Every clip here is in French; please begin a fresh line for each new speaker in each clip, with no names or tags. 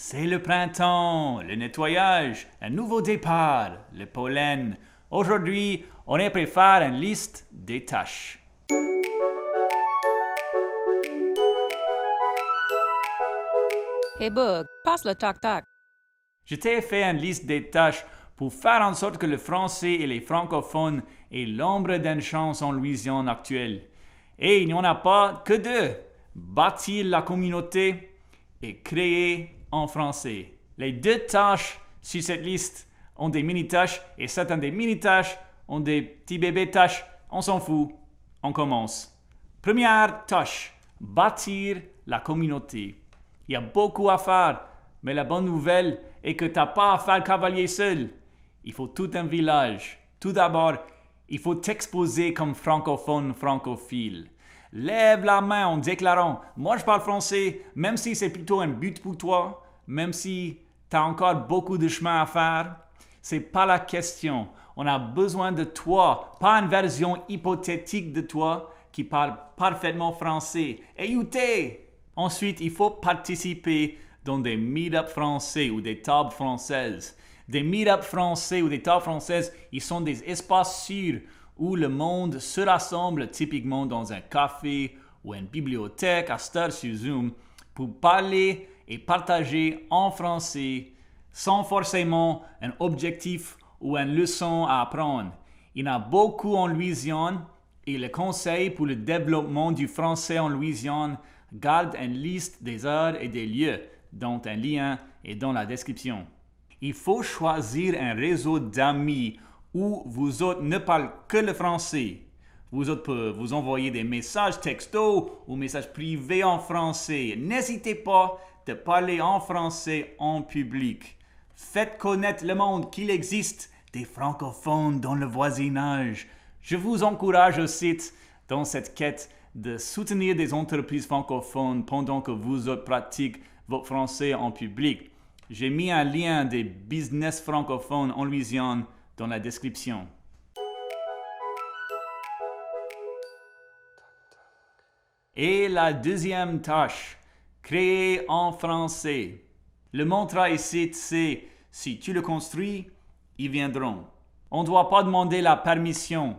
C'est le printemps, le nettoyage, un nouveau départ, le pollen. Aujourd'hui, on est prêt à faire une liste des tâches.
Hey Bug, passe le toc-toc.
Je t'ai fait une liste des tâches pour faire en sorte que le français et les francophones aient l'ombre d'une chance en Louisiane actuelle. Et il n'y en a pas que deux. Bâtir la communauté et créer en français. Les deux tâches sur cette liste ont des mini-tâches et certaines des mini-tâches ont des petits bébés tâches. On s'en fout. On commence. Première tâche, bâtir la communauté. Il y a beaucoup à faire, mais la bonne nouvelle est que tu n'as pas à faire cavalier seul. Il faut tout un village. Tout d'abord, il faut t'exposer comme francophone francophile. Lève la main en déclarant « Moi je parle français », même si c'est plutôt un but pour toi, même si tu as encore beaucoup de chemin à faire. C'est pas la question. On a besoin de toi, pas une version hypothétique de toi qui parle parfaitement français. Écoutez! Ensuite, il faut participer dans des meet-up français ou des tables françaises. Des meet-up français ou des tables françaises, ils sont des espaces sûrs où le monde se rassemble typiquement dans un café ou une bibliothèque à cette heure sur Zoom pour parler et partager en français sans forcément un objectif ou une leçon à apprendre. Il y en a beaucoup en Louisiane et le Conseil pour le développement du français en Louisiane garde une liste des heures et des lieux, dont un lien est dans la description. Il faut choisir un réseau d'amis où vous autres ne parlez que le français. Vous autres pouvez vous envoyer des messages textos ou messages privés en français. N'hésitez pas de parler en français en public. Faites connaître le monde qu'il existe des francophones dans le voisinage. Je vous encourage aussi dans cette quête de soutenir des entreprises francophones pendant que vous autres pratiquez votre français en public. J'ai mis un lien des business francophones en Louisiane dans la description. Et la deuxième tâche, créer en français. Le mantra ici, c'est « si tu le construis, ils viendront ». On ne doit pas demander la permission.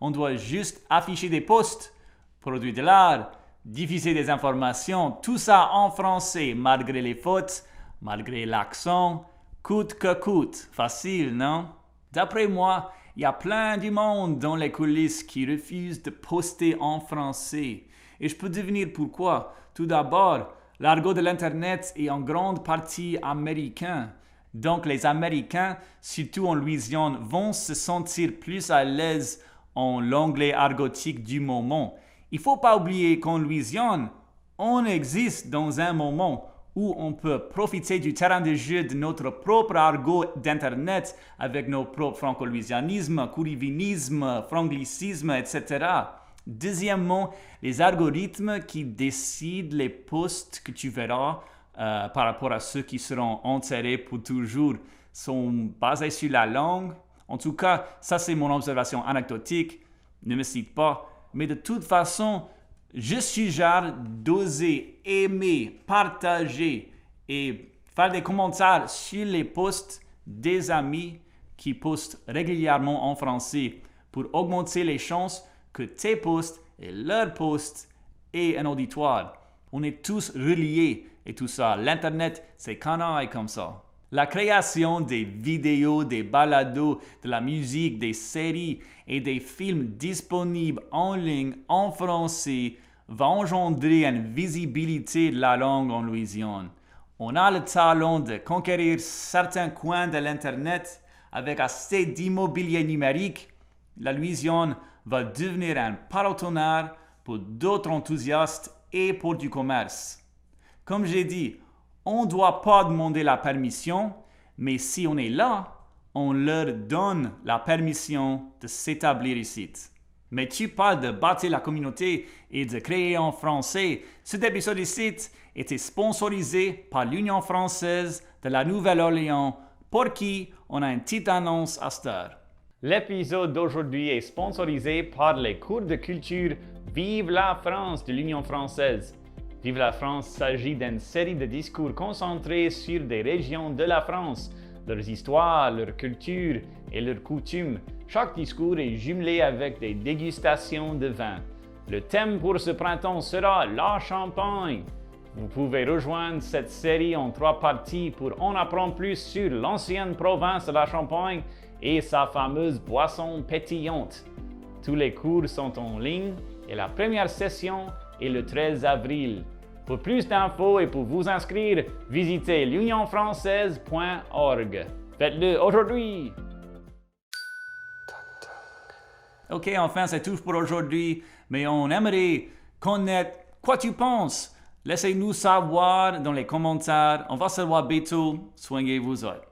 On doit juste afficher des posts, produire de l'art, diffuser des informations, tout ça en français, malgré les fautes, malgré l'accent, coûte que coûte. Facile, non? D'après moi, il y a plein du monde dans les coulisses qui refusent de poster en français. Et je peux deviner pourquoi. Tout d'abord, l'argot de l'Internet est en grande partie américain. Donc les Américains, surtout en Louisiane, vont se sentir plus à l'aise en l'anglais argotique du moment. Il ne faut pas oublier qu'en Louisiane, on existe dans un moment où on peut profiter du terrain de jeu de notre propre argot d'Internet avec nos propres franco-louisianismes, courivinismes, franglicismes, etc. Deuxièmement, les algorithmes qui décident les posts que tu verras par rapport à ceux qui seront enterrés pour toujours sont basés sur la langue. En tout cas, ça c'est mon observation anecdotique. Ne me cite pas. Mais de toute façon, je suggère d'oser aimer, partager et faire des commentaires sur les posts des amis qui postent régulièrement en français pour augmenter les chances que tes posts et leurs posts aient un auditoire. On est tous reliés et tout ça. L'Internet, c'est canaille comme ça. La création des vidéos, des balados, de la musique, des séries et des films disponibles en ligne en français va engendrer une visibilité de la langue en Louisiane. On a le talent de conquérir certains coins de l'Internet avec assez d'immobilier numérique. La Louisiane va devenir un paratonnerre pour d'autres enthousiastes et pour du commerce. Comme j'ai dit, on ne doit pas demander la permission, mais si on est là, on leur donne la permission de s'établir ici. Mais tu parles de bâtir la communauté et de créer en français. Cet épisode ici était sponsorisé par l'Union française de la Nouvelle-Orléans, pour qui on a une petite annonce à cette heure. L'épisode d'aujourd'hui est sponsorisé par les cours de culture Vive la France de l'Union française. Vive la France s'agit d'une série de discours concentrés sur des régions de la France, leurs histoires, leur culture et leurs coutumes. Chaque discours est jumelé avec des dégustations de vin. Le thème pour ce printemps sera la Champagne. Vous pouvez rejoindre cette série en 3 parties pour en apprendre plus sur l'ancienne province de la Champagne et sa fameuse boisson pétillante. Tous les cours sont en ligne et la première session est le 13 avril. Pour plus d'infos et pour vous inscrire, visitez l'unionfrancaise.org. Faites-le aujourd'hui! Ok, enfin, c'est tout pour aujourd'hui, mais on aimerait connaître quoi tu penses. Laissez-nous savoir dans les commentaires. On va se voir bientôt. Soignez-vous autres.